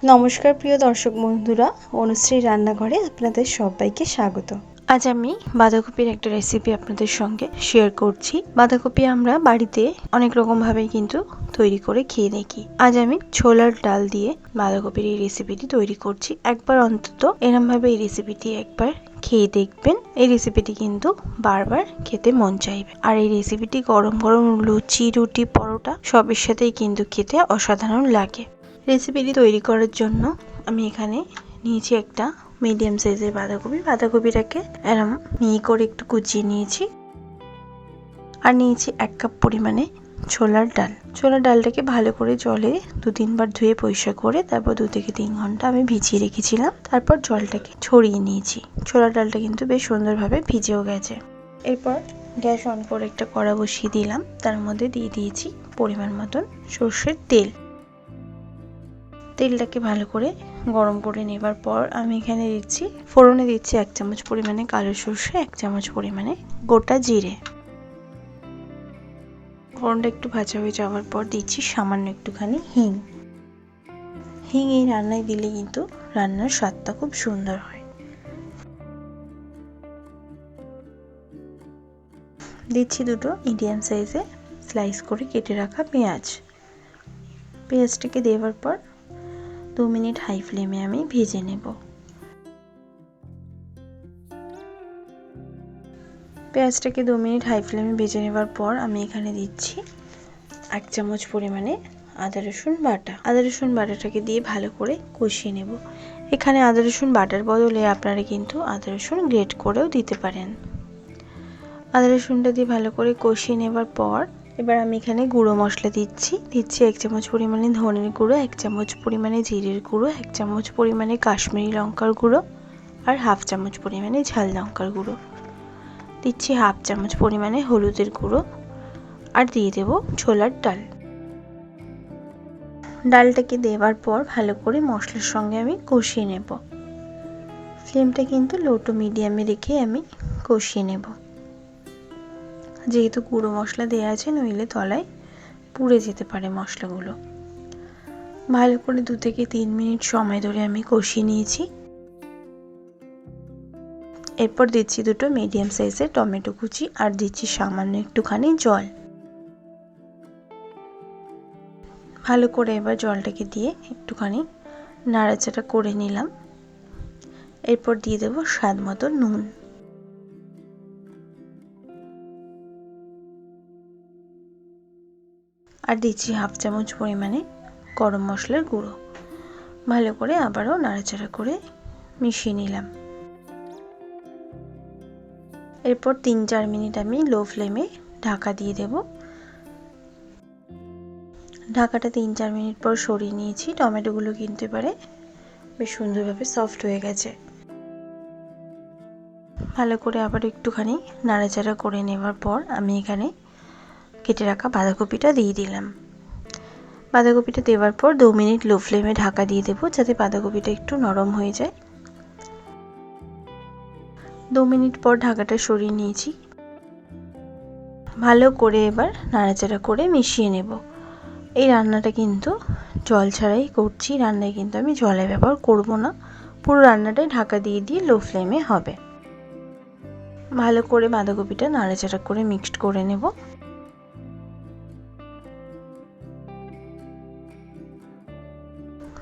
নমস্কার প্রিয় দর্শক বন্ধুরা, অনুশ্রী রান্নাঘরে আপনাদের সবাইকে স্বাগত। আজ আমি বাঁধাকপির একটা রেসিপি আপনাদের সঙ্গে শেয়ার করছি। বাঁধাকপি আমরা বাড়িতে অনেক রকম ভাবে কিন্তু তৈরি করে খেয়ে দেখি। আজ আমি ছোলার ডাল দিয়ে বাঁধাকপির এই রেসিপিটি তৈরি করছি। একবার অন্তত এরম ভাবে এই রেসিপিটি একবার খেয়ে দেখবেন। এই রেসিপিটি কিন্তু বারবার খেতে মন চাইবে। আর এই রেসিপিটি গরম গরম লুচি, রুটি, পরোটা সবের সাথেই কিন্তু খেতে অসাধারণ লাগে। রেসিপিটি তৈরি করার জন্য আমি এখানে নিয়েছি একটা মিডিয়াম সাইজের বাঁধাকপিটাকে এরম মিহি করে একটু কুচিয়ে নিয়েছি। আর নিয়েছি 1 কাপ পরিমাণে ছোলার ডালটাকে ভালো করে জলে 2-3 বার ধুয়ে পরিষ্কার করে তারপর 2 থেকে 3 ঘন্টা আমি ভিজিয়ে রেখেছিলাম। তারপর জলটাকে ছড়িয়ে নিয়েছি। ছোলার ডালটা কিন্তু বেশ সুন্দরভাবে ভিজেও গেছে। এরপর গ্যাস অন করে একটা কড়া বসিয়ে দিলাম। তার মধ্যে দিয়ে দিয়েছি পরিমাণ মতন সর্ষের তেল। তেলটাকে ভালো করে গরম করে নেবার পর আমি এখানে দিচ্ছি ফোড়নে 1 চামচ পরিমাণে কালো সর্ষে, 1 চামচ পরিমাণে গোটা জিরে। ফোড়নটা একটু ভাজা হয়ে যাওয়ার পর দিচ্ছি সামান্য একটুখানি হিং। এই রান্নায় দিলে কিন্তু রান্নার স্বাদটা খুব সুন্দর হয়। দিচ্ছি 2 মিডিয়াম সাইজে স্লাইস করে কেটে রাখা পেঁয়াজ। পেঁয়াজটাকে দেওয়ার পর 2 মিনিট হাই ফ্লেমে আমি ভেজে নেব। পেঁয়াজটাকে 2 মিনিট হাই ফ্লেমে ভেজে নেবার পর আমি এখানে দিচ্ছি 1 চামচ পরিমাণে আদা রসুন বাটাটাকে দিয়ে ভালো করে কষিয়ে নেব। এখানে আদা রসুন বাটার বদলে আপনারা কিন্তু আদা রসুন গ্রেট করেও দিতে পারেন। আদা রসুনটা দিয়ে ভালো করে কষিয়ে নেবার পর এবার আমি এখানে গুঁড়ো মশলা দিচ্ছি 1 চামচ পরিমাণে ধনের গুঁড়ো, 1 চামচ পরিমাণে জিরের গুঁড়ো, 1 চামচ পরিমাণে কাশ্মীরি লঙ্কার গুঁড়ো আর 1/2 চামচ পরিমাণে ঝাল লঙ্কার গুঁড়ো। দিচ্ছি 1/2 চামচ পরিমাণে হলুদের গুঁড়ো আর দিয়ে দেব ছোলার ডালটাকে দেওয়ার পর ভালো করে মশলার সঙ্গে আমি কষিয়ে নেব। ফ্লেমটা কিন্তু লো টু মিডিয়ামে রেখে আমি কষিয়ে নেব। যেহেতু গুঁড়ো মশলা দেওয়া আছে, নইলে তলায় পুড়ে যেতে পারে মশলাগুলো। ভালো করে 2 থেকে 3 মিনিট সময় ধরে আমি কষিয়ে নিয়েছি। এরপর দিচ্ছি 2 মিডিয়াম সাইজের টমেটো কুচি আর দিচ্ছি সামান্য একটুখানি জল। ভালো করে এবার জলটাকে দিয়ে একটুখানি নাড়াচাড়া করে নিলাম। এরপর দিয়ে দেব স্বাদ মতো নুন। আর দিচ্ছি 1/2 চামচ পরিমাণে গরম মশলার গুঁড়ো। ভালো করে আবারও নাড়াচাড়া করে মিশিয়ে নিলাম। এরপর 3-4 মিনিট আমি লো ফ্লেমে ঢাকা দিয়ে দেব। ঢাকাটা 3-4 মিনিট পর সরিয়ে নিয়েছি। টমেটোগুলো কিন্তু এবারে বেশ সুন্দরভাবে সফট হয়ে গেছে। ভালো করে আবার একটুখানি নাড়াচাড়া করে নেওয়ার পর আমি এখানে কেটে রাখা বাঁধাকপিটা দিয়ে দিলাম। বাঁধাকপিটা দেওয়ার পর 2 মিনিট লো ফ্লেমে ঢাকা দিয়ে দেবো, যাতে বাঁধাকপিটা একটু নরম হয়ে যায়। 2 মিনিট পর ঢাকাটা সরিয়ে নিয়েছি। ভালো করে এবার নাড়াচাড়া করে মিশিয়ে নেব। এই রান্নাটা কিন্তু জল ছাড়াই করছি। রান্নায় কিন্তু আমি জলের ব্যবহার করব না। পুরো রান্নাটাই ঢাকা দিয়ে লো ফ্লেমে হবে। ভালো করে বাঁধাকপিটা নাড়াচাড়া করে মিক্সড করে নেব।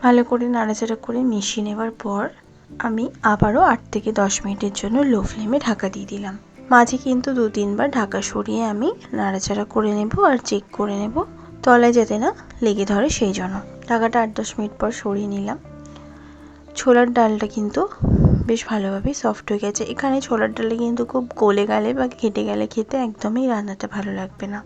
ভালো করে নাড়াচাড়া করে মিশিয়ে নেবার পর আমি আবারও 8 থেকে 10 মিনিটের জন্য লো ফ্লেমে ঢাকা দিয়ে দিলাম। মাঝে কিন্তু 2-3 বার ঢাকা সরিয়ে আমি নাড়াচাড়া করে নেব আর চেক করে নেব তলায় যাতে না লেগে ধরে, সেই জন্য। ঢাকাটা 8-10 মিনিট পর সরিয়ে নিলাম। ছোলার ডালটা কিন্তু বেশ ভালোভাবে সফট হয়ে গেছে। এখানে ছোলার ডালে কিন্তু খুব গলে গেলে বা ঘেটে গেলে খেতে একদমই রান্নাটা ভালো লাগবে না।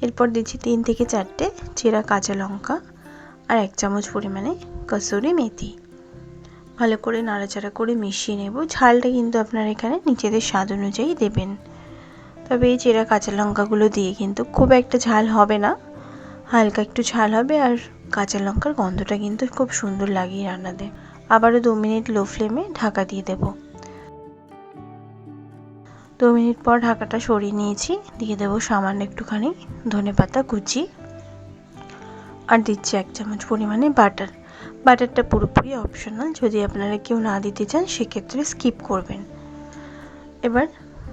এরপর দিচ্ছি 3 থেকে 4টে চেরা কাঁচা লঙ্কা আর 1 চামচ পরিমাণে কসুরি মেথি। ভালো করে নাড়াচাড়া করে মিশিয়ে নেব। ঝালটা কিন্তু আপনারা এখানে নিজেদের স্বাদ অনুযায়ী দেবেন। তবে এই চেরা কাঁচা লঙ্কাগুলো দিয়ে কিন্তু খুব একটা ঝাল হবে না, হালকা একটু ঝাল হবে। আর কাঁচা লঙ্কার গন্ধটা কিন্তু খুব সুন্দর লাগে রান্নাতে। আবারও 2 মিনিট লো ফ্লেমে ঢাকা দিয়ে দেব। 2 মিনিট পর ঢাকাটা সরিয়ে নিয়েছি। দিয়ে দেবো সামান্য একটুখানি ধনেপাতা কুচি, আর দিচ্ছি 1 চামচ পরিমাণে বাটার। বাটারটা পুরোপুরি অপশনাল, যদি আপনারা কেউ না দিতে চান সেক্ষেত্রে স্কিপ করবেন। এবার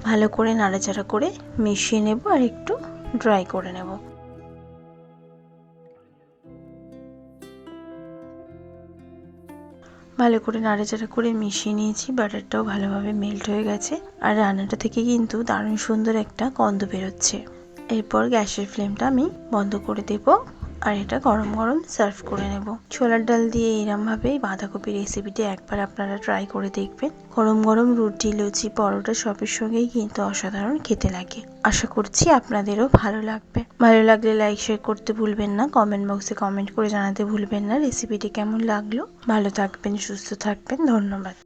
ভালো করে নাড়াচাড়া করে মিশিয়ে নেব আর একটু ড্রাই করে নেব। ভালো করে নাড়াচাড়া করে মিশিয়ে নিয়েছি, বাটারটাও ভালোভাবে মেল্ট হয়ে গেছে, আর রান্নাটা থেকে কিন্তু দারুণ সুন্দর একটা গন্ধ বেরোচ্ছে। এরপর গ্যাসের ফ্লেমটা আমি বন্ধ করে দেব, আর এটা গরম গরম সার্ভ করে নেব। ছোলার ডাল দিয়ে এরমভাবে বাঁধাকপির রেসিপিটি একবার আপনারা ট্রাই করে দেখবেন। গরম গরম রুটি, লুচি, পরোটা সবের সঙ্গেই কিন্তু অসাধারণ খেতে লাগে। আশা করছি আপনাদেরও ভালো লাগবে। ভালো লাগলে লাইক শেয়ার করতে ভুলবেন না, কমেন্ট বক্সে কমেন্ট করে জানাতে ভুলবেন না রেসিপিটি কেমন লাগলো। ভালো থাকবেন, সুস্থ থাকবেন, ধন্যবাদ।